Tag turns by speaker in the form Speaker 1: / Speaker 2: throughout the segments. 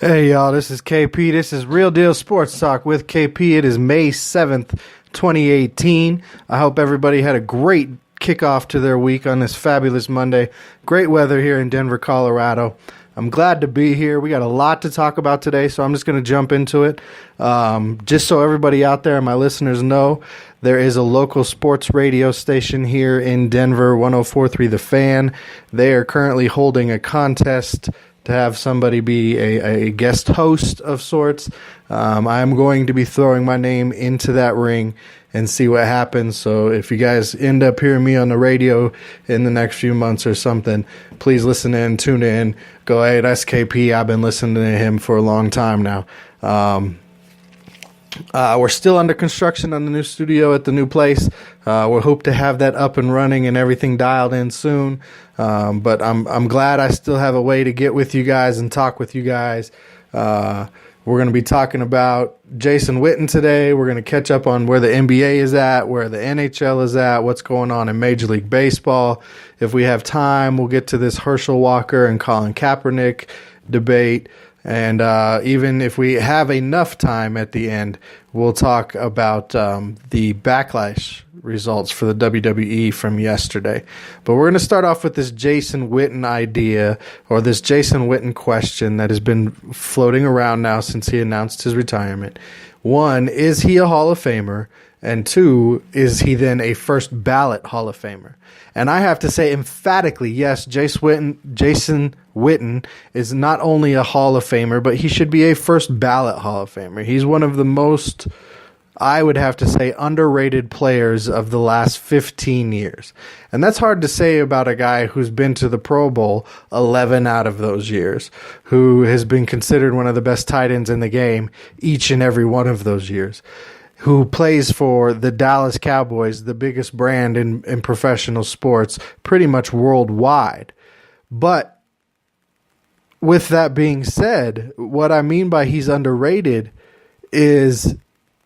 Speaker 1: Hey y'all, this is KP. This is Real Deal Sports Talk with KP. It is May 7th, 2018. I hope everybody had a great kickoff to their week on this fabulous Monday. Great weather here in Denver, Colorado. I'm glad to be here. We got a lot to talk about today, so I'm just going to jump into it. Just so everybody out there, my listeners know, there is a local sports radio station here in Denver, 104.3 The Fan. They are currently holding a contest to have somebody be a guest host of sorts. I'm going to be throwing my name into that ring and see what happens. So if you guys end up hearing me on the radio in the next few months or something, please listen in, tune in, go, hey, that's KP. I've been listening to him for a long time now. We're still under construction on the new studio at the new place. We hope to have that up and running and everything dialed in soon. But I'm glad I still have a way to get with you guys and talk with you guys. We're going to be talking about Jason Witten today. We're going to catch up on where the NBA is at, where the NHL is at, what's going on in Major League Baseball. If we have time, we'll get to this Herschel Walker and Colin Kaepernick debate. And even if we have enough time at the end, we'll talk about the backlash results for the WWE from yesterday. But we're going to start off with this Jason Witten idea, or this Jason Witten question that has been floating around now since he announced his retirement. One, is he a Hall of Famer? And two, is he then a first ballot Hall of Famer? And I have to say emphatically, yes, Jason Witten is not only a Hall of Famer, but he should be a first ballot Hall of Famer. He's one of the most, I would have to say, underrated players of the last 15 years. And that's hard to say about a guy who's been to the Pro Bowl 11 out of those years, who has been considered one of the best tight ends in the game each and every one of those years, who plays for the Dallas Cowboys, the biggest brand in professional sports, pretty much worldwide. But with that being said, what I mean by he's underrated is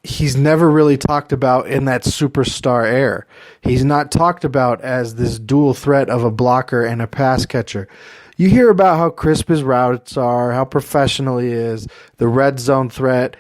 Speaker 1: he's never really talked about in that superstar era. He's not talked about as this dual threat of a blocker and a pass catcher. You hear about how crisp his routes are, how professional he is, the red zone threat,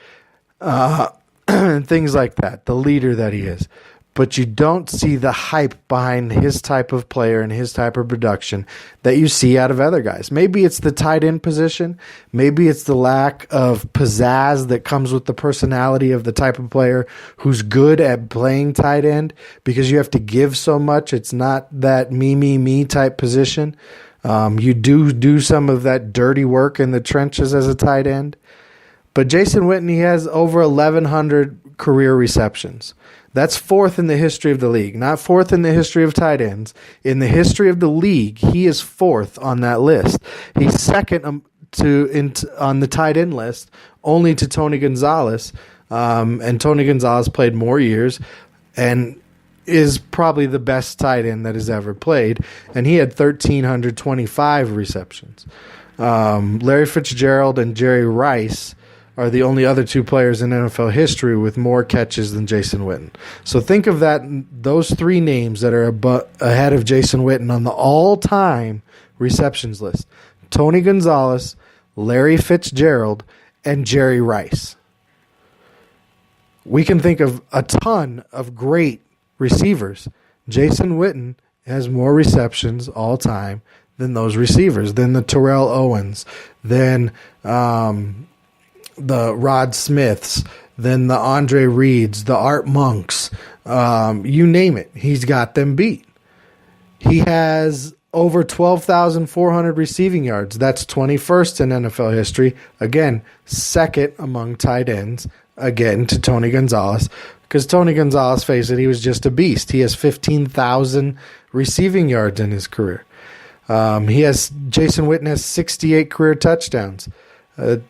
Speaker 1: and things like that, the leader that he is. But you don't see the hype behind his type of player and his type of production that you see out of other guys. Maybe it's the tight end position. Maybe it's the lack of pizzazz that comes with the personality of the type of player who's good at playing tight end, because you have to give so much. It's not that me type position. You do some of that dirty work in the trenches as a tight end. But Jason Witten, he has over 1,100 career receptions. That's fourth in the history of the league, not fourth in the history of tight ends. In the history of the league, he is fourth on that list. He's second on the tight end list, only to Tony Gonzalez. And Tony Gonzalez played more years and is probably the best tight end that has ever played. And he had 1,325 receptions. Larry Fitzgerald and Jerry Rice are the only other two players in NFL history with more catches than Jason Witten. So think of that, those three names that are ahead of Jason Witten on the all-time receptions list: Tony Gonzalez, Larry Fitzgerald, and Jerry Rice. We can think of a ton of great receivers. Jason Witten has more receptions all-time than those receivers, than the Terrell Owens, than the Rod Smiths, then the Andre Reeds, the Art Monks, you name it. He's got them beat. He has over 12,400 receiving yards. That's 21st in NFL history. Again, second among tight ends, again, to Tony Gonzalez. Because Tony Gonzalez, face it, he was just a beast. He has 15,000 receiving yards in his career. Jason Witten has 68 career touchdowns.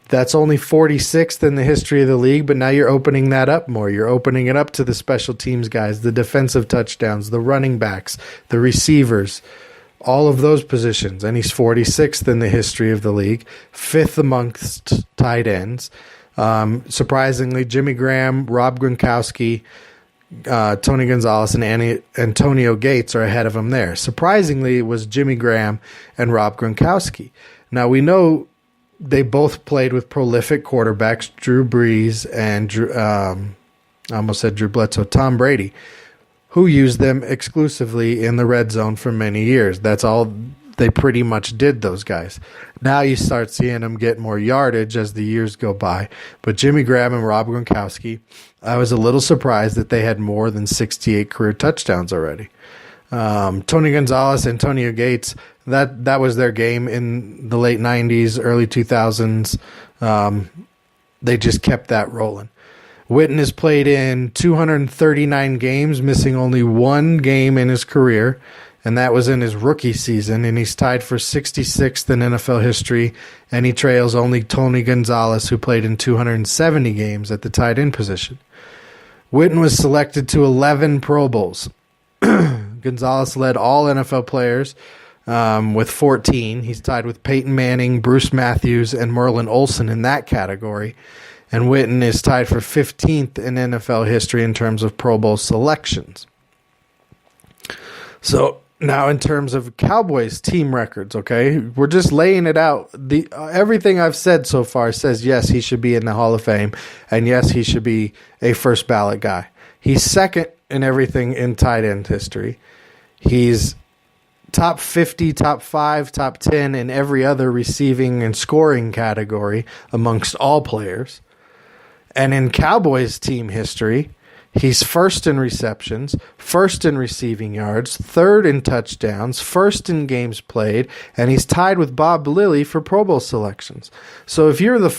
Speaker 1: That's only 46th in the history of the league, but now you're opening that up more. You're opening it up to the special teams guys, the defensive touchdowns, the running backs, the receivers, all of those positions. And he's 46th in the history of the league, fifth amongst tight ends. Surprisingly, Jimmy Graham, Rob Gronkowski, Tony Gonzalez, and Antonio Gates are ahead of him there. Surprisingly, it was Jimmy Graham and Rob Gronkowski. Now, we know they both played with prolific quarterbacks, Drew Brees and I almost said Drew Bledsoe, Tom Brady, who used them exclusively in the red zone for many years. That's all they pretty much did, those guys. Now you start seeing them get more yardage as the years go by. But Jimmy Graham and Rob Gronkowski, I was a little surprised that they had more than 68 career touchdowns already. Tony Gonzalez, Antonio Gates, that was their game in the late 90s, early 2000s. They just kept that rolling. Witten has played in 239 games, missing only one game in his career, and that was in his rookie season, and he's tied for 66th in NFL history, and he trails only Tony Gonzalez, who played in 270 games at the tight end position. Witten was selected to 11 Pro Bowls. Gonzalez led all NFL players with 14. He's tied with Peyton Manning, Bruce Matthews, and Merlin Olsen in that category. And Witten is tied for 15th in NFL history in terms of Pro Bowl selections. So now in terms of Cowboys team records, okay, we're just laying it out. Everything I've said so far says yes, he should be in the Hall of Fame, and yes, he should be a first ballot guy. He's second in everything in tight end history. He's top 50, top 5, top 10 in every other receiving and scoring category amongst all players. And in Cowboys team history, he's first in receptions, first in receiving yards, third in touchdowns, first in games played, and he's tied with Bob Lilly for Pro Bowl selections. So if you're the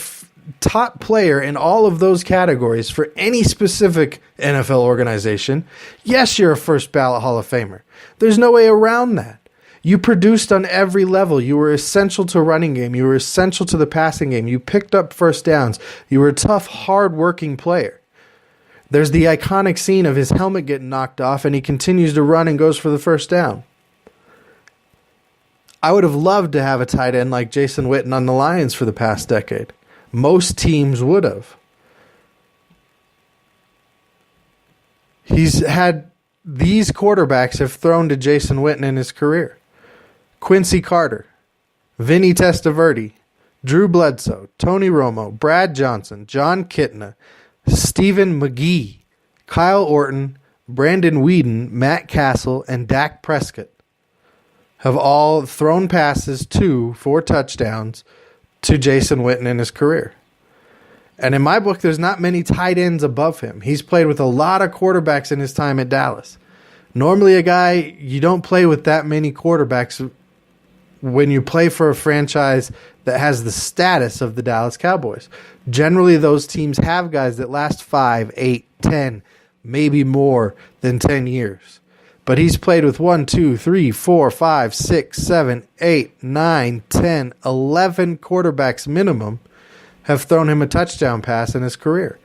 Speaker 1: top player in all of those categories for any specific NFL organization, yes, you're a first ballot Hall of Famer. There's no way around that. You produced on every level. You were essential to running game. You were essential to the passing game. You picked up first downs. You were a tough, hard-working player. There's the iconic scene of his helmet getting knocked off, and he continues to run and goes for the first down. I would have loved to have a tight end like Jason Witten on the Lions for the past decade. Most teams would have. These quarterbacks have thrown to Jason Witten in his career. Quincy Carter, Vinny Testaverde, Drew Bledsoe, Tony Romo, Brad Johnson, John Kitna, Stephen McGee, Kyle Orton, Brandon Weeden, Matt Castle, and Dak Prescott have all thrown passes for touchdowns to Jason Witten in his career. And in my book, there's not many tight ends above him. He's played with a lot of quarterbacks in his time at Dallas. Normally you don't play with that many quarterbacks when you play for a franchise that has the status of the Dallas Cowboys. Generally, those teams have guys that last 5, 8, 10, maybe more than 10 years. But he's played with 1, 2, 3, 4, 5, 6, 7, 8, 9, 10, 11 quarterbacks minimum have thrown him a touchdown pass in his career.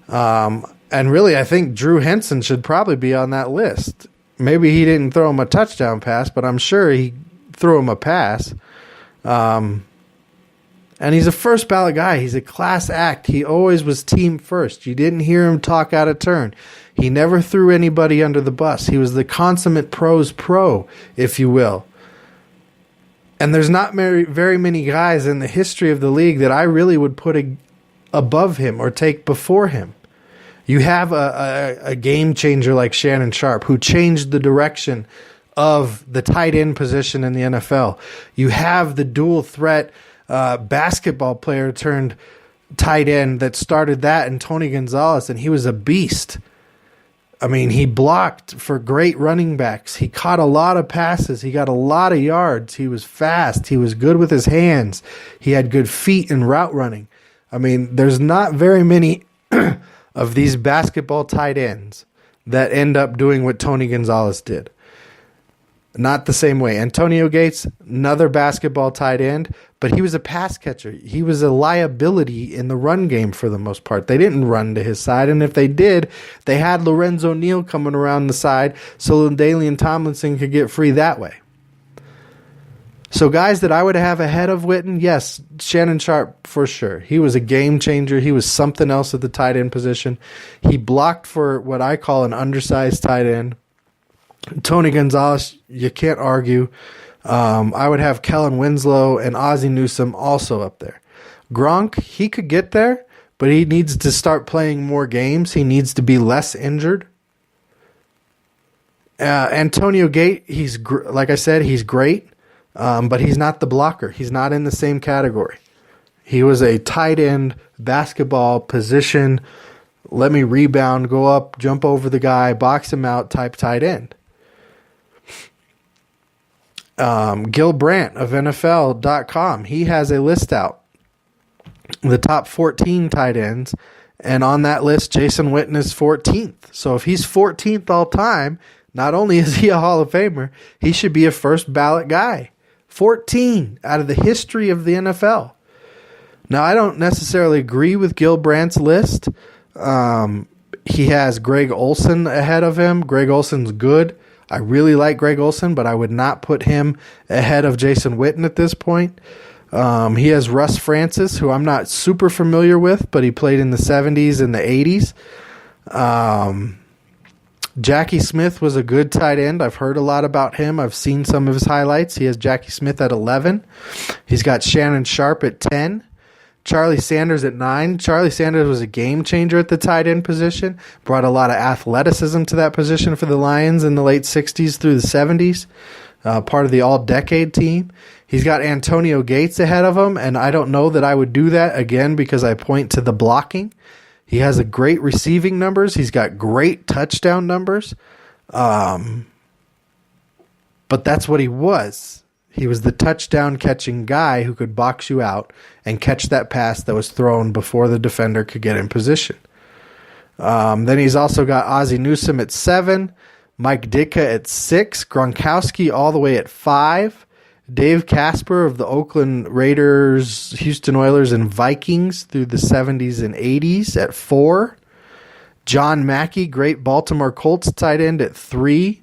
Speaker 1: And really, I think Drew Henson should probably be on that list. Maybe he didn't throw him a touchdown pass, but I'm sure he threw him a pass. And he's a first ballot guy. He's a class act. He always was team first. You didn't hear him talk out of turn. He never threw anybody under the bus. He was the consummate pro's pro, if you will. And there's not very many guys in the history of the league that I really would put above him or take before him. You have a game changer like Shannon Sharpe, who changed the direction of the tight end position in the NFL. You have the dual threat basketball player turned tight end that started that in Tony Gonzalez, and he was a beast. I mean, he blocked for great running backs. He caught a lot of passes. He got a lot of yards. He was fast. He was good with his hands. He had good feet and route running. I mean, there's not very many of these basketball tight ends that end up doing what Tony Gonzalez did. Not the same way. Antonio Gates, another basketball tight end, but he was a pass catcher. He was a liability in the run game for the most part. They didn't run to his side, and if they did, they had Lorenzo Neal coming around the side so Dalian Tomlinson could get free that way. So guys that I would have ahead of Witten, yes, Shannon Sharpe for sure. He was a game changer. He was something else at the tight end position. He blocked for what I call an undersized tight end. Tony Gonzalez, you can't argue. I would have Kellen Winslow and Ozzie Newsome also up there. Gronk, he could get there, but he needs to start playing more games. He needs to be less injured. Antonio Gate, like I said, he's great, but he's not the blocker. He's not in the same category. He was a tight end basketball position. Let me rebound, go up, jump over the guy, box him out type tight end. Gil Brandt of NFL.com, he has a list out. The top 14 tight ends, and on that list, Jason Witten is 14th. So if he's 14th all time, not only is he a Hall of Famer, he should be a first ballot guy. 14 out of the history of the NFL. Now, I don't necessarily agree with Gil Brandt's list. He has Greg Olsen ahead of him. Greg Olsen's good. I really like Greg Olsen, but I would not put him ahead of Jason Witten at this point. He has Russ Francis, who I'm not super familiar with, but he played in the 70s and the 80s. Jackie Smith was a good tight end. I've heard a lot about him. I've seen some of his highlights. He has Jackie Smith at 11. He's got Shannon Sharp at 10. Charlie Sanders at 9. Charlie Sanders was a game changer at the tight end position. Brought a lot of athleticism to that position for the Lions in the late 60s through the 70s. Part of the all-decade team. He's got Antonio Gates ahead of him, and I don't know that I would do that again because I point to the blocking. He has a great receiving numbers. He's got great touchdown numbers. But that's what he was. He was the touchdown catching guy who could box you out and catch that pass that was thrown before the defender could get in position. Then he's also got Ozzie Newsome at 7, Mike Ditka at 6, Gronkowski all the way at 5, Dave Casper of the Oakland Raiders, Houston Oilers, and Vikings through the 70s and 80s at 4, John Mackey, great Baltimore Colts tight end at 3,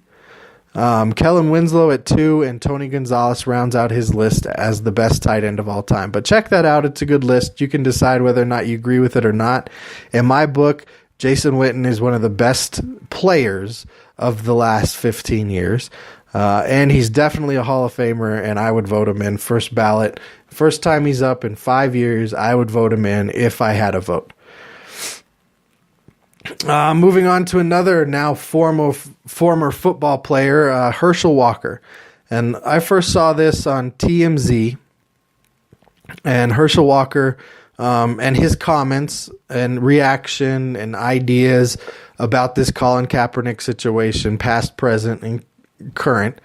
Speaker 1: Kellen Winslow at 2, and Tony Gonzalez rounds out his list as the best tight end of all time. But check that out. It's a good list. You can decide whether or not you agree with it or not. In my book, Jason Witten is one of the best players of the last 15 years. And he's definitely a Hall of Famer, and I would vote him in first ballot. First time he's up in 5 years, I would vote him in if I had a vote. Moving on to another now former football player, Herschel Walker. And I first saw this on TMZ, and Herschel Walker and his comments and reaction and ideas about this Colin Kaepernick situation, past, present, and current.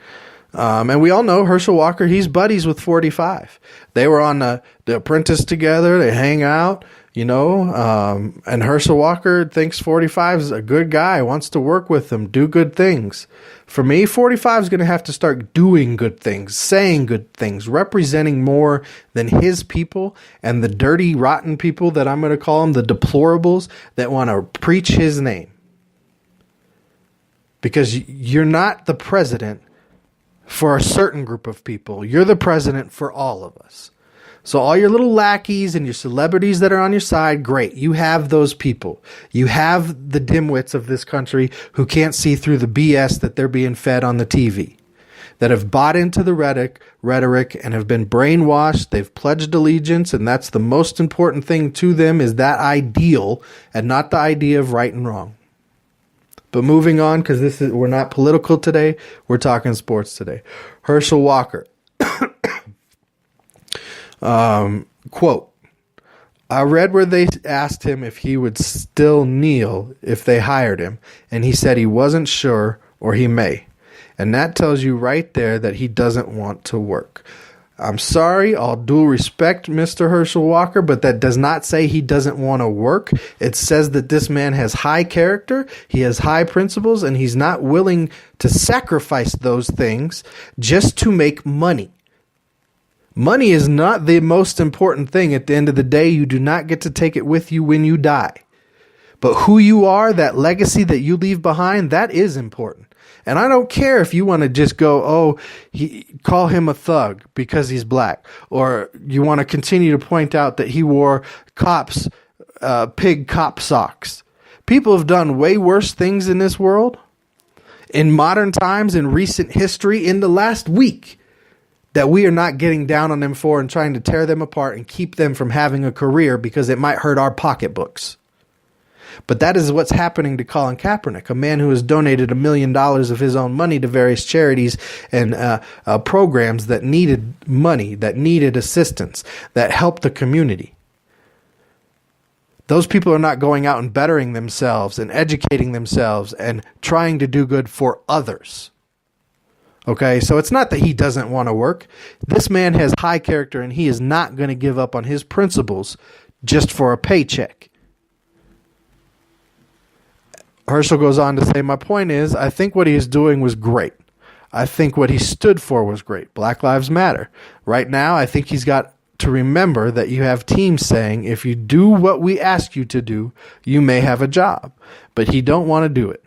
Speaker 1: And we all know Herschel Walker, he's buddies with 45. They were on the Apprentice together. They hang out. And Herschel Walker thinks 45 is a good guy, wants to work with him, do good things. For me, 45 is going to have to start doing good things, saying good things, representing more than his people and the dirty, rotten people that I'm going to call them, the deplorables that want to preach his name. Because you're not the president for a certain group of people. You're the president for all of us. So all your little lackeys and your celebrities that are on your side, great. You have those people. You have the dimwits of this country who can't see through the BS that they're being fed on the TV, that have bought into the rhetoric and have been brainwashed. They've pledged allegiance, and that's the most important thing to them is that ideal and not the idea of right and wrong. But moving on, because we're not political today, we're talking sports today. Herschel Walker. Quote, I read where they asked him if he would still kneel if they hired him, and he said he wasn't sure or he may. And that tells you right there that he doesn't want to work. I'm sorry, all due respect, Mr. Herschel Walker, but that does not say he doesn't want to work. It says that this man has high character, he has high principles, and he's not willing to sacrifice those things just to make money. Money is not the most important thing. At the end of the day, you do not get to take it with you when you die. But who you are, that legacy that you leave behind, that is important. And I don't care if you want to just go, call him a thug because he's black. Or you want to continue to point out that he wore pig cop socks. People have done way worse things in this world. In modern times, in recent history, in the last week. that we are not getting down on them for and trying to tear them apart and keep them from having a career because it might hurt our pocketbooks. But that is what's happening to Colin Kaepernick, a man who has donated $1 million of his own money to various charities and programs that needed money, that needed assistance, that helped the community. Those people are not going out and bettering themselves and educating themselves and trying to do good for others. Okay, so it's not that he doesn't want to work. This man has high character and he is not going to give up on his principles just for a paycheck. Herschel goes on to say, my point is, I think what he is doing was great. I think what he stood for was great. Black Lives Matter. Right now, I think he's got to remember that you have teams saying, if you do what we ask you to do, you may have a job. But he don't want to do it.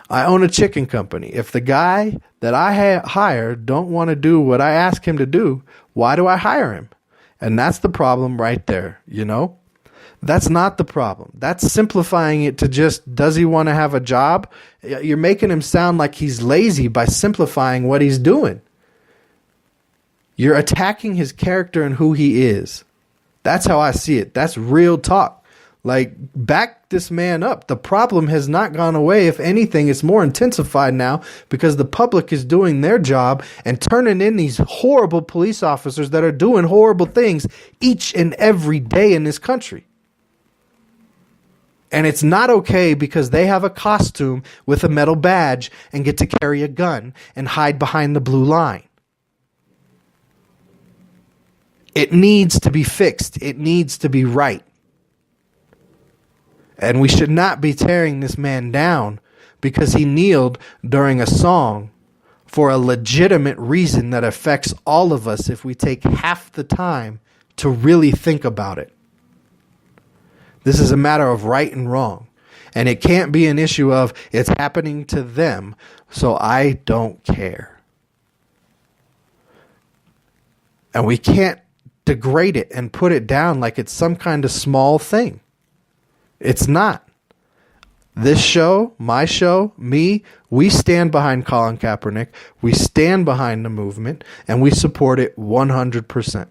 Speaker 1: I own a chicken company. If the guy that I hire don't want to do what I ask him to do, why do I hire him? And that's the problem right there, you know? That's not the problem. That's simplifying it to just, does he want to have a job? You're making him sound like he's lazy by simplifying what he's doing. You're attacking his character and who he is. That's how I see it. That's real talk. Like, back this man up. The problem has not gone away. If anything, it's more intensified now because the public is doing their job and turning in these horrible police officers that are doing horrible things each and every day in this country. And it's not okay because they have a costume with a metal badge and get to carry a gun and hide behind the blue line. It needs to be fixed. It needs to be right. And we should not be tearing this man down because he kneeled during a song for a legitimate reason that affects all of us if we take half the time to really think about it. This is a matter of right and wrong. And it can't be an issue of it's happening to them, so I don't care. And we can't degrade it and put it down like it's some kind of small thing. It's not. This show, my show, me, we stand behind Colin Kaepernick. We stand behind the movement, and we support it 100%.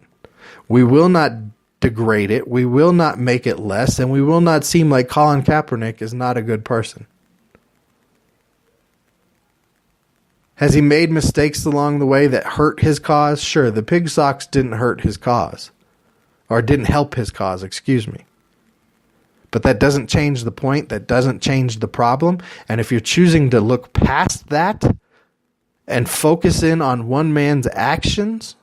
Speaker 1: We will not degrade it. We will not make it less, and we will not seem like Colin Kaepernick is not a good person. Has he made mistakes along the way that hurt his cause? Sure, the pig socks didn't hurt his cause. Or didn't help his cause, excuse me. But that doesn't change the point. That doesn't change the problem. And if you're choosing to look past that and focus in on one man's actions,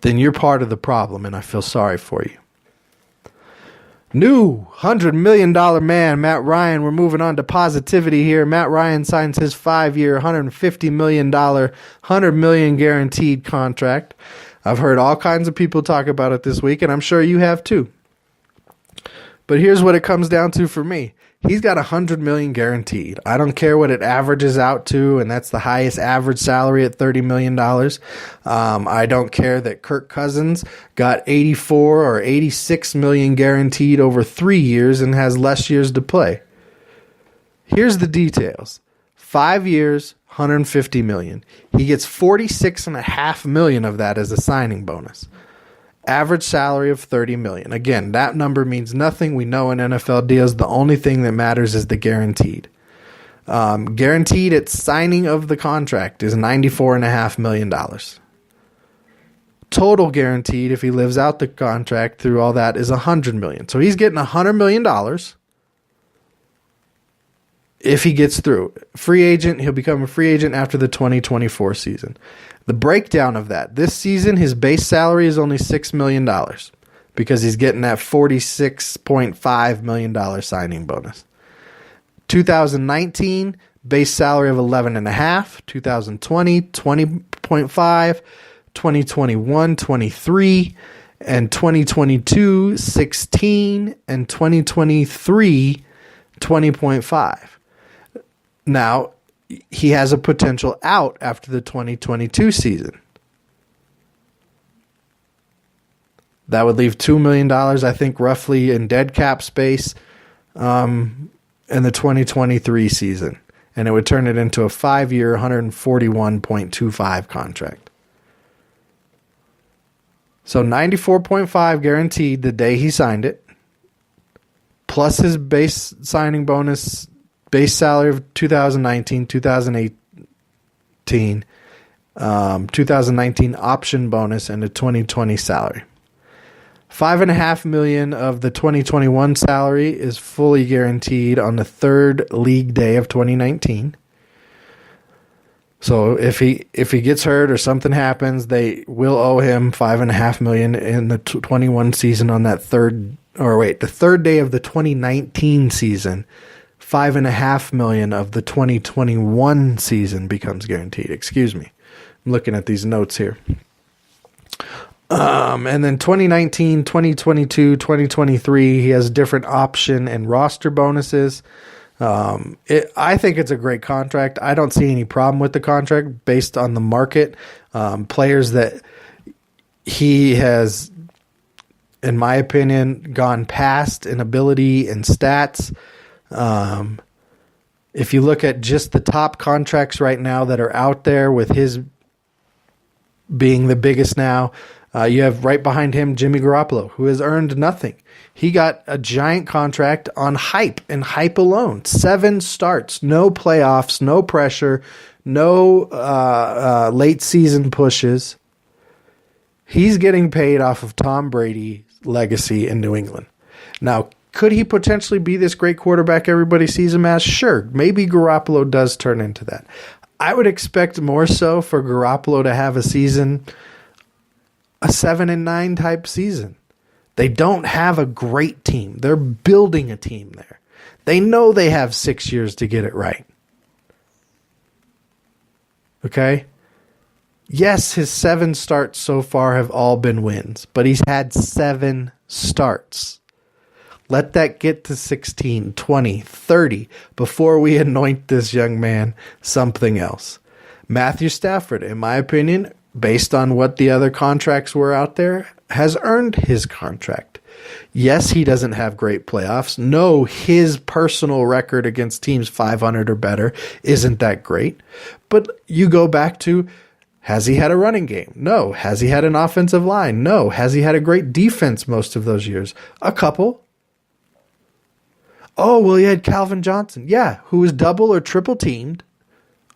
Speaker 1: then you're part of the problem, and I feel sorry for you. New $100 million man, Matt Ryan. We're moving on to positivity here. Matt Ryan signs his 5-year, $150 million, $100 million guaranteed contract. I've heard all kinds of people talk about it this week, and I'm sure you have too. But here's what it comes down to for me. He's got $100 million guaranteed. I don't care what it averages out to, and that's the highest average salary at $30 million. I don't care that Kirk Cousins got $84 or $86 million guaranteed over 3 years and has less years to play. Here's the details. 5 years, $150 million. He gets $46.5 million of that as a signing bonus. Average salary of $30 million. Again, that number means nothing. We know in NFL deals, the only thing that matters is the guaranteed. Guaranteed at signing of the contract is $94.5 million. Total guaranteed, if he lives out the contract through all that, is $100 million. So he's getting $100 million if he gets through. Free agent, he'll become a free agent after the 2024 season. The breakdown of that, this season, his base salary is only $6 million because he's getting that $46.5 million signing bonus. 2019, base salary of $11.5, 2020, $20.5, 2021, $23, and 2022, $16, and 2023, $20.5. Now, he has a potential out after the 2022 season. That would leave $2 million, I think, roughly in dead cap space in the 2023 season. And it would turn it into a 5-year, $141.25 contract. So 94.5 guaranteed the day he signed it, plus his base signing bonus, base salary of 2019, 2018, 2019 option bonus, and a 2020 salary. $5.5 million of the 2021 salary is fully guaranteed on the third league day of 2019. So if he gets hurt or something happens, they will owe him $5.5 million in the 21 season on that the third day of the 2019 season. $5.5 million of the 2021 season becomes guaranteed. Excuse me, I'm looking at these notes here. And then 2019, 2022, 2023, he has different option and roster bonuses. I think it's a great contract. I don't see any problem with the contract based on the market. Players that he has, in my opinion, gone past in ability and stats. If you look at just the top contracts right now that are out there, with his being the biggest now, you have right behind him Jimmy Garoppolo, who has earned nothing. He got a giant contract on hype and hype alone. 7 starts, no playoffs, no pressure, no late season pushes. He's getting paid off of Tom Brady's legacy in New England. Now, could he potentially be this great quarterback everybody sees him as? Sure. Maybe Garoppolo does turn into that. I would expect more so for Garoppolo to have a 7-9 type season. They don't have a great team. They're building a team there. They know they have 6 years to get it right. Okay? Yes, his 7 starts so far have all been wins, but he's had 7 starts. Let that get to 16, 20, 30 before we anoint this young man something else. Matthew Stafford, in my opinion, based on what the other contracts were out there, has earned his contract. Yes, he doesn't have great playoffs. No, his personal record against teams 500 or better isn't that great. But you go back to, has he had a running game? No. Has he had an offensive line? No. Has he had a great defense most of those years? A couple. Oh, well, he had Calvin Johnson. Yeah, who was double or triple teamed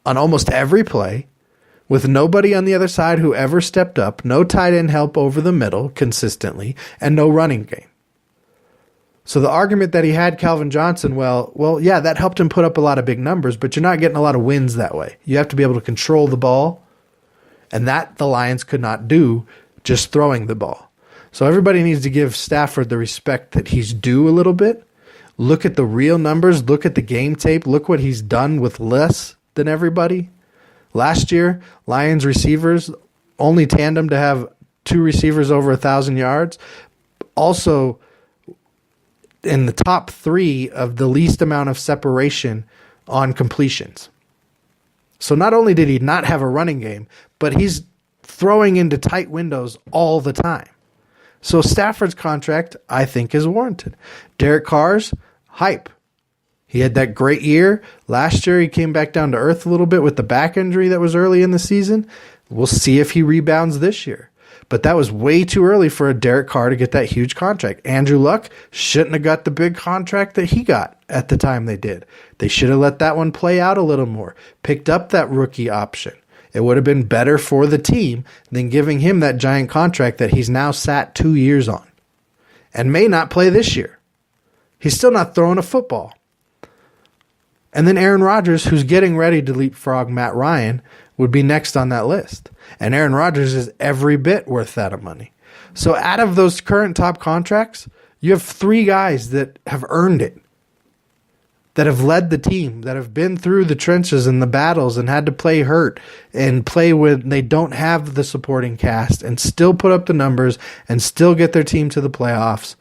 Speaker 1: on almost every play, with nobody on the other side who ever stepped up, no tight end help over the middle consistently, and no running game. So the argument that he had Calvin Johnson, well, yeah, that helped him put up a lot of big numbers, but you're not getting a lot of wins that way. You have to be able to control the ball, and that the Lions could not do just throwing the ball. So everybody needs to give Stafford the respect that he's due a little bit. Look at the real numbers. Look at the game tape. Look what he's done with less than everybody. Last year, Lions receivers only tandem to have 2 receivers over 1,000 yards. Also, in the top 3 of the least amount of separation on completions. So not only did he not have a running game, but he's throwing into tight windows all the time. So Stafford's contract, I think, is warranted. Derek Carr's hype. He had that great year. Last year, he came back down to earth a little bit with the back injury that was early in the season. We'll see if he rebounds this year. But that was way too early for a Derek Carr to get that huge contract. Andrew Luck shouldn't have got the big contract that he got at the time they did. They should have let that one play out a little more. Picked up that rookie option. It would have been better for the team than giving him that giant contract that he's now sat 2 years on and may not play this year. He's still not throwing a football. And then Aaron Rodgers, who's getting ready to leapfrog Matt Ryan, would be next on that list. And Aaron Rodgers is every bit worth that money. So out of those current top contracts, you have 3 guys that have earned it, that have led the team, that have been through the trenches and the battles and had to play hurt and play when they don't have the supporting cast and still put up the numbers and still get their team to the playoffs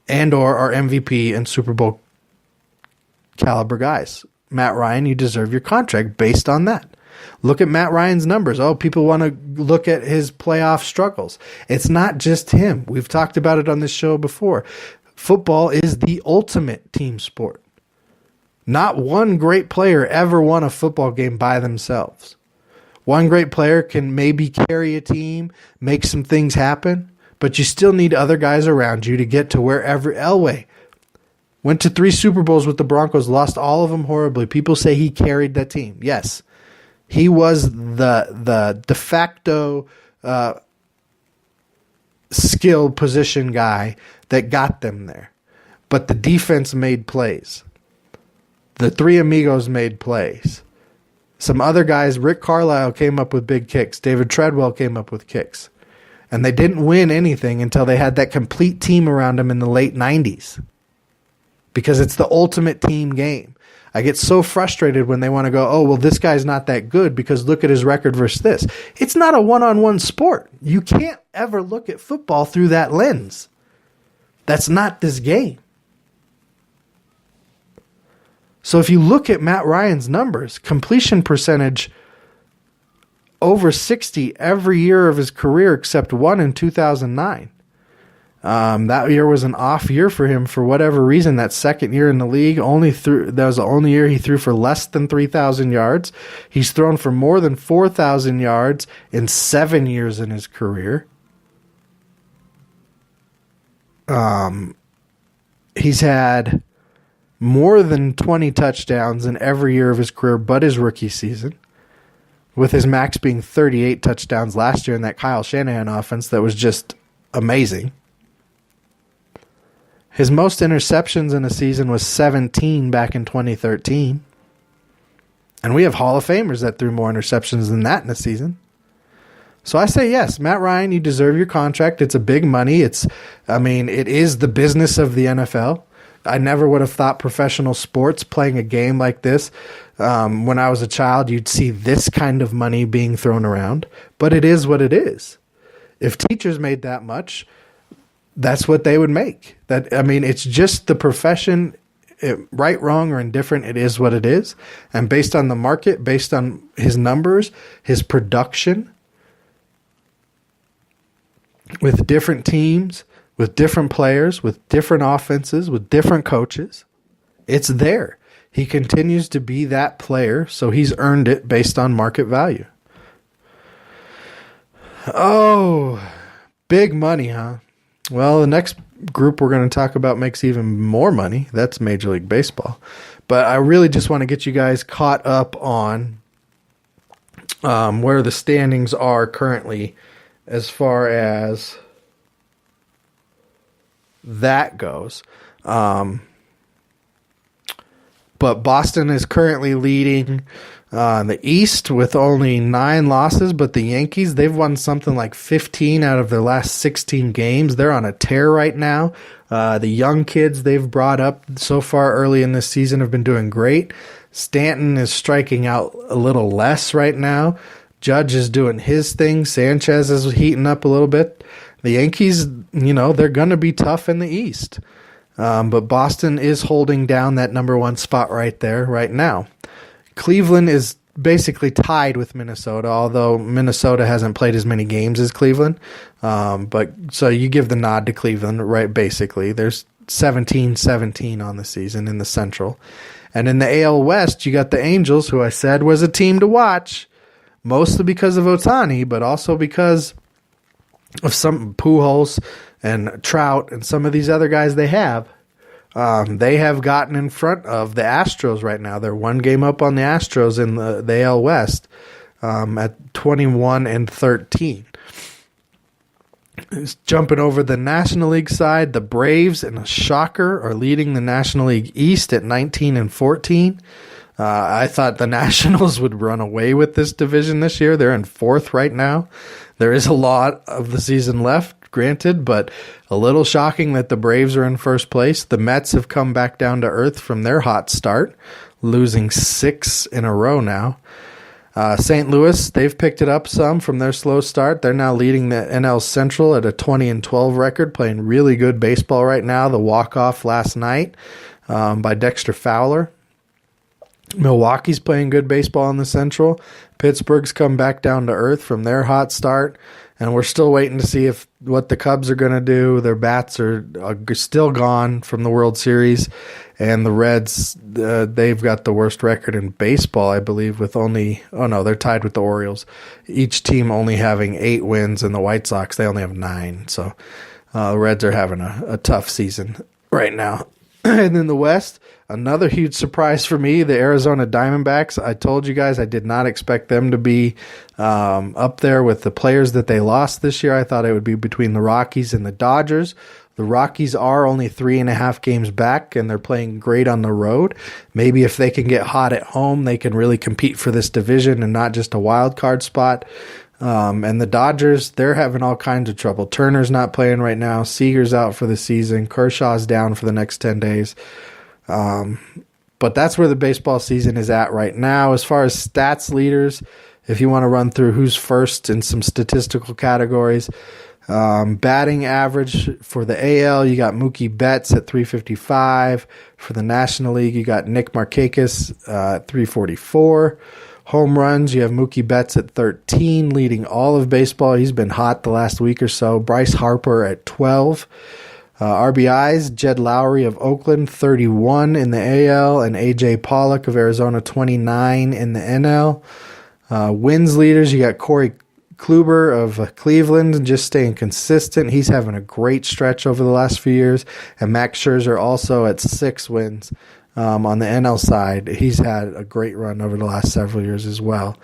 Speaker 1: and or are MVP and Super Bowl caliber guys. Matt Ryan, you deserve your contract based on that. Look at Matt Ryan's numbers. Oh, people want to look at his playoff struggles. It's not just him. We've talked about it on this show before. Football is the ultimate team sport. Not one great player ever won a football game by themselves. One great player can maybe carry a team, make some things happen, but you still need other guys around you to get to wherever. Elway went to 3 Super Bowls with the Broncos, lost all of them horribly. People say he carried that team. Yes, he was the de facto skill position guy that got them there. But the defense made plays. The 3 amigos made plays. Some other guys, Rick Carlisle came up with big kicks. David Treadwell came up with kicks. And they didn't win anything until they had that complete team around them in the late 90s. Because it's the ultimate team game. I get so frustrated when they want to go, oh, well, this guy's not that good because look at his record versus this. It's not a one-on-one sport. You can't ever look at football through that lens. That's not this game. So if you look at Matt Ryan's numbers, completion percentage over 60 every year of his career except one in 2009. That year was an off year for him for whatever reason. That second year in the league, that was the only year he threw for less than 3,000 yards. He's thrown for more than 4,000 yards in 7 years in his career. He's had more than 20 touchdowns in every year of his career but his rookie season, with his max being 38 touchdowns last year in that Kyle Shanahan offense that was just amazing. His most interceptions in a season was 17 back in 2013. And we have Hall of Famers that threw more interceptions than that in a season. So I say yes, Matt Ryan, you deserve your contract. It's a big money. It is the business of the NFL. I never would have thought professional sports playing a game like this. When I was a child, you'd see this kind of money being thrown around. But it is what it is. If teachers made that much, that's what they would make. It's just the profession, right, wrong, or indifferent. It is what it is. And based on the market, based on his numbers, his production, with different teams, with different players, with different offenses, with different coaches, it's there. He continues to be that player, so he's earned it based on market value. Oh, big money, huh? Well, the next group we're going to talk about makes even more money. That's Major League Baseball. But I really just want to get you guys caught up on where the standings are currently as far as that goes. But Boston is currently leading the East with only 9 losses, but the Yankees, they've won something like 15 out of their last 16 games. They're on a tear right now. The young kids they've brought up so far early in this season have been doing great. Stanton is striking out a little less right now. Judge is doing his thing. Sanchez is heating up a little bit. The Yankees, they're going to be tough in the East. But Boston is holding down that number 1 spot right there, right now. Cleveland is basically tied with Minnesota, although Minnesota hasn't played as many games as Cleveland. But so you give the nod to Cleveland, right? Basically, there's 17-17 on the season in the Central. And in the AL West, you got the Angels, who I said was a team to watch, mostly because of Ohtani, but also because of some Pujols and Trout and some of these other guys they have. They have gotten in front of the Astros right now. They're 1 game up on the Astros in the AL West at 21-13. Jumping over the National League side, the Braves, and a shocker, are leading the National League East at 19-14. I thought the Nationals would run away with this division this year. They're in 4th right now. There is a lot of the season left, granted, but a little shocking that the Braves are in 1st place. The Mets have come back down to earth from their hot start, losing 6 in a row now. St. Louis, they've picked it up some from their slow start. They're now leading the NL Central at a 20-12 record, playing really good baseball right now. The walk-off last night by Dexter Fowler. Milwaukee's playing good baseball in the Central. Pittsburgh's come back down to earth from their hot start, and we're still waiting to see what the Cubs are going to do. Their bats are still gone from the World Series, and the Reds, they've got the worst record in baseball, I believe, with they're tied with the Orioles. Each team only having 8 wins, and the White Sox, they only have 9. So the Reds are having a tough season right now. And in the West, another huge surprise for me, the Arizona Diamondbacks. I told you guys I did not expect them to be up there with the players that they lost this year. I thought it would be between the Rockies and the Dodgers. The Rockies are only 3.5 games back, and they're playing great on the road. Maybe if they can get hot at home, they can really compete for this division and not just a wild card spot. And the Dodgers, they're having all kinds of trouble. Turner's not playing right now. Seager's out for the season. Kershaw's down for the next 10 days. But that's where the baseball season is at right now. As far as stats leaders, if you want to run through who's first in some statistical categories, batting average for the AL, you got Mookie Betts at 355. For the National League, you got Nick Markakis at 344. Home runs, you have Mookie Betts at 13, leading all of baseball. He's been hot the last week or so. Bryce Harper at 12. RBIs, Jed Lowry of Oakland, 31 in the AL, and A.J. Pollock of Arizona, 29 in the NL. Wins leaders, you got Corey Kluber of Cleveland, just staying consistent. He's having a great stretch over the last few years. And Max Scherzer also at 6 wins. On the NL side, he's had a great run over the last several years as well.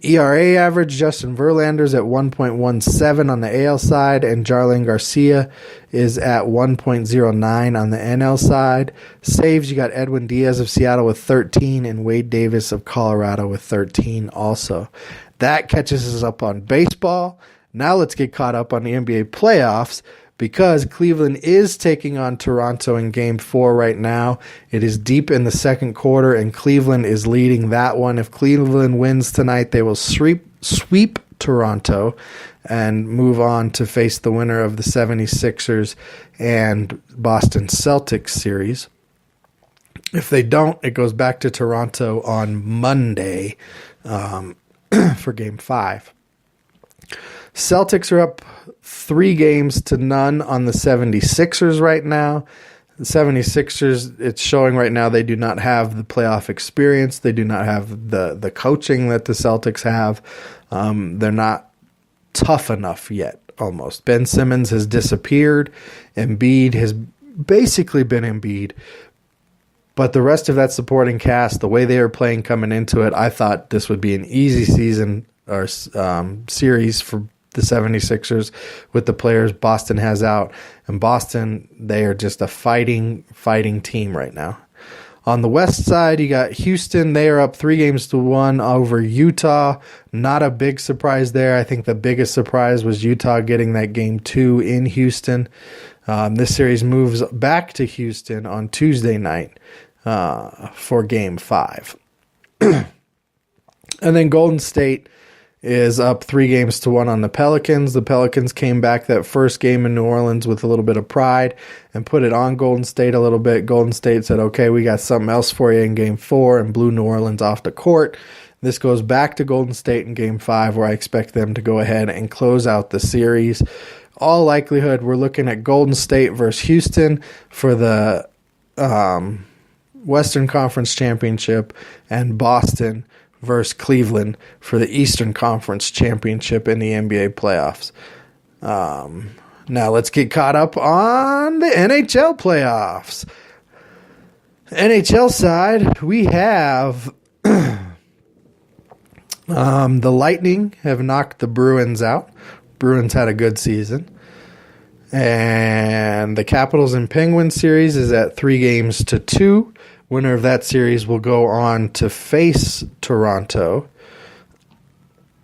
Speaker 1: ERA average, Justin Verlander's at 1.17 on the AL side, and Jarlin Garcia is at 1.09 on the NL side. Saves, you got Edwin Diaz of Seattle with 13 and Wade Davis of Colorado with 13 also. That catches us up on baseball. Now let's get caught up on the NBA playoffs, because Cleveland is taking on Toronto in Game 4 right now. It is deep in the second quarter, and Cleveland is leading that one. If Cleveland wins tonight, they will sweep Toronto and move on to face the winner of the 76ers and Boston Celtics series. If they don't, it goes back to Toronto on Monday for Game 5. Celtics are up 3-0 on the 76ers right now. The 76ers, it's showing right now they do not have the playoff experience. They do not have the coaching that the Celtics have. They're not tough enough yet, almost. Ben Simmons has disappeared. Embiid has basically been Embiid. But the rest of that supporting cast, the way they are playing coming into it, I thought this would be an easy season or series for the 76ers with the players Boston has out. And Boston, they are just a fighting team right now. On the West side, you got Houston. They are up 3-1 over Utah. Not a big surprise there. I think the biggest surprise was Utah getting that Game 2 in Houston. This series moves back to Houston on Tuesday night for Game 5. And then Golden State is up 3-1 on the Pelicans. The Pelicans came back that first game in New Orleans with a little bit of pride and put it on Golden State a little bit. Golden State said, okay, we got something else for you in Game 4, and blew New Orleans off the court. This goes back to Golden State in Game 5, where I expect them to go ahead and close out the series. All likelihood, we're looking at Golden State versus Houston for the Western Conference Championship, and Boston versus Cleveland for the Eastern Conference Championship in the NBA playoffs. Now let's get caught up on the NHL playoffs. NHL side, we have the Lightning have knocked the Bruins out. Bruins had a good season. And the Capitals and Penguins series is at 3-2. Winner of that series will go on to face Toronto.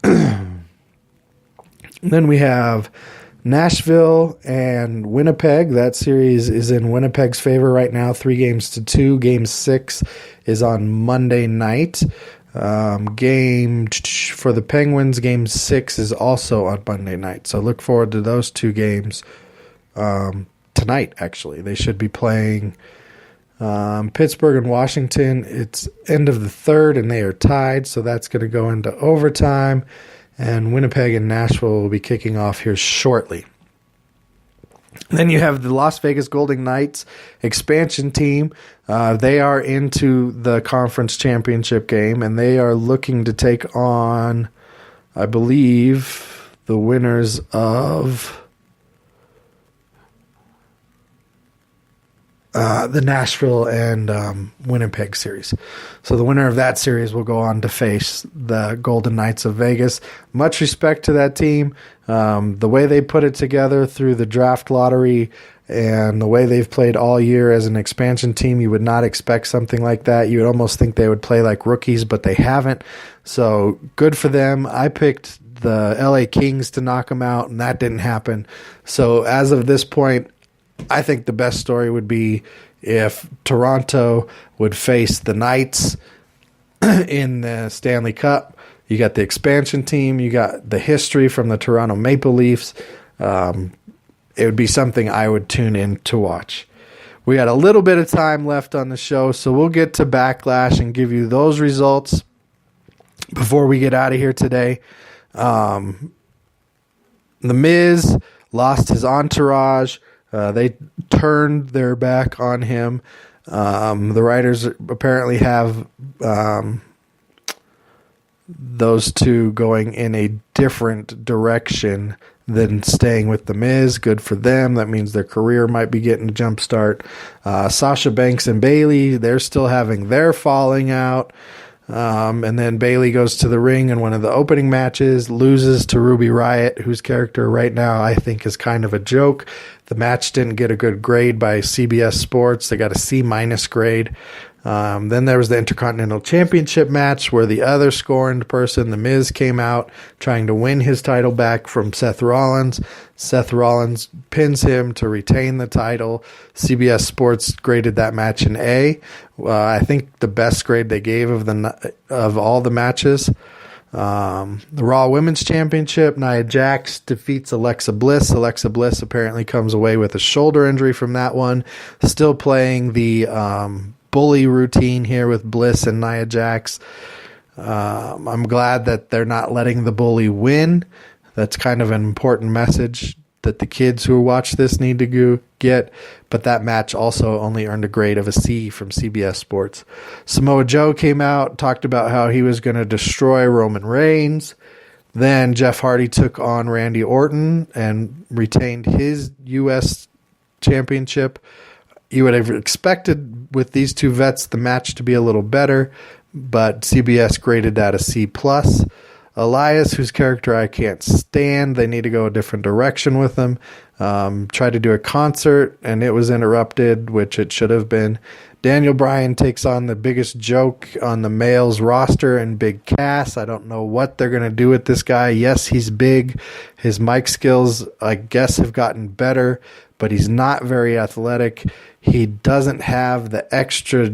Speaker 1: Then we have Nashville and Winnipeg. That series is in Winnipeg's favor right now, 3-2. Game 6 is on Monday night. Game for the Penguins, Game 6 is also on Monday night. So look forward to those two games tonight, actually. They should be playing Pittsburgh and Washington, it's end of the third, and they are tied, so that's going to go into overtime. And Winnipeg and Nashville will be kicking off here shortly. Then you have the Las Vegas Golden Knights expansion team. They are into the conference championship game, and they are looking to take on, I believe, the winners of the Nashville and Winnipeg series. So the winner of that series will go on to face the Golden Knights of Vegas. Much respect to that team. The way they put it together through the draft lottery and the way they've played all year as an expansion team, you would not expect something like that. You would almost think they would play like rookies, but they haven't. So good for them. I picked the LA Kings to knock them out, and that didn't happen. So as of this point, I think the best story would be if Toronto would face the Knights in the Stanley Cup. You got the expansion team. You got the history from the Toronto Maple Leafs. It would be something I would tune in to watch. We got a little bit of time left on the show, so we'll get to Backlash and give you those results before we get out of here today. The Miz lost his entourage. They turned their back on him. The writers apparently have those two going in a different direction than staying with The Miz. Good for them. That means their career might be getting a jump start. Sasha Banks and Bayley, they're still having their falling out. And then Bayley goes to the ring in one of the opening matches, loses to Ruby Riott, whose character right now I think is kind of a joke. The match didn't get a good grade by CBS Sports. They got a C- grade. Then there was the Intercontinental Championship match where the other scorned person, The Miz, came out trying to win his title back from Seth Rollins. Seth Rollins pins him to retain the title. CBS Sports graded that match an A. I think the best grade they gave of all the matches. The Raw Women's Championship, Nia Jax defeats Alexa Bliss. Alexa Bliss apparently comes away with a shoulder injury from that one. Still playing the bully routine here with Bliss and Nia Jax. I'm glad that they're not letting the bully win. That's kind of an important message that the kids who watch this need to get. But that match also only earned a grade of a C from CBS Sports. Samoa Joe came out, talked about how he was going to destroy Roman Reigns. Then Jeff Hardy took on Randy Orton and retained his U.S. championship. You would have expected with these two vets the match to be a little better, but CBS graded that a C+. Elias, whose character I can't stand, they need to go a different direction with him. Tried to do a concert, and it was interrupted, which it should have been. Daniel Bryan takes on the biggest joke on the males roster in Big Cass. I don't know what they're going to do with this guy. Yes, he's big. His mic skills, I guess, have gotten better, but he's not very athletic. He doesn't have the extra,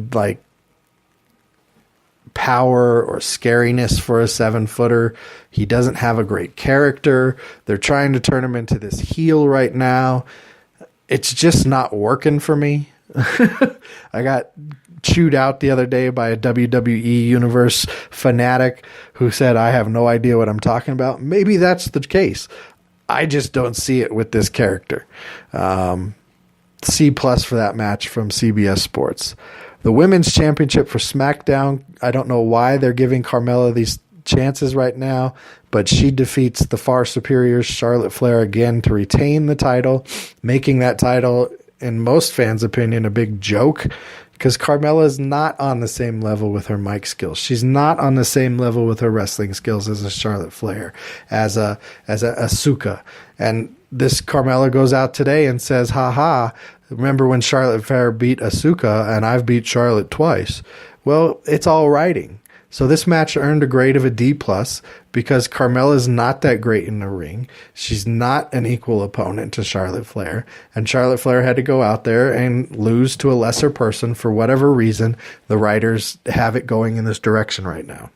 Speaker 1: power or scariness for a 7-footer. He doesn't have a great character. They're trying to turn him into this heel right now. It's just not working for me. I got chewed out the other day by a WWE Universe fanatic who said I have no idea what I'm talking about. Maybe that's the case. I just don't see it with this character. C+ for that match from CBS Sports. The Women's Championship for SmackDown, I don't know why they're giving Carmella these chances right now, but she defeats the far superior Charlotte Flair again to retain the title, making that title, in most fans' opinion, a big joke because Carmella is not on the same level with her mic skills. She's not on the same level with her wrestling skills as a Charlotte Flair, as a Asuka. And this Carmella goes out today and says, remember when Charlotte Flair beat Asuka and I've beat Charlotte twice? Well, it's all writing. So this match earned a grade of a D+ because Carmella's not that great in the ring. She's not an equal opponent to Charlotte Flair. And Charlotte Flair had to go out there and lose to a lesser person for whatever reason. The writers have it going in this direction right now.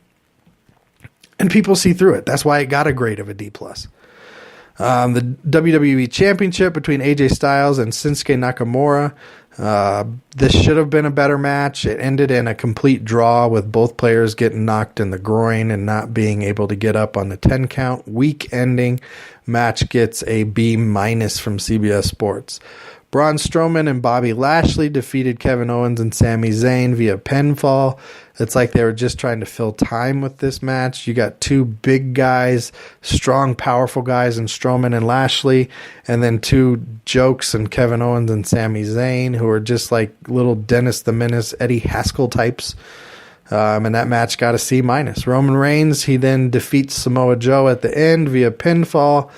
Speaker 1: And people see through it. That's why it got a grade of a D+. The WWE Championship between AJ Styles and Shinsuke Nakamura. This should have been a better match. It ended in a complete draw with both players getting knocked in the groin and not being able to get up on the 10 count. Weak ending. Match gets a B- from CBS Sports. Braun Strowman and Bobby Lashley defeated Kevin Owens and Sami Zayn via pinfall. It's like they were just trying to fill time with this match. You got two big guys, strong, powerful guys in Strowman and Lashley, and then two jokes in Kevin Owens and Sami Zayn, who are just like little Dennis the Menace, Eddie Haskell types. And that match got a C-. Roman Reigns, he then defeats Samoa Joe at the end via pinfall,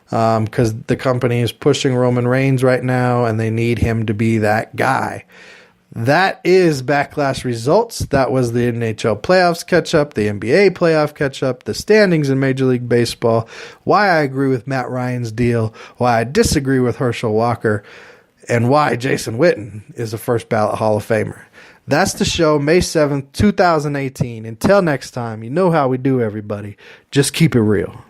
Speaker 1: because the company is pushing Roman Reigns right now, and they need him to be that guy. That is Backlash results. That was the NHL playoffs catch-up, the NBA playoff catch-up, the standings in Major League Baseball, why I agree with Matt Ryan's deal, why I disagree with Herschel Walker, and why Jason Witten is a first ballot Hall of Famer. That's the show, May 7th, 2018. Until next time, you know how we do, everybody. Just keep it real.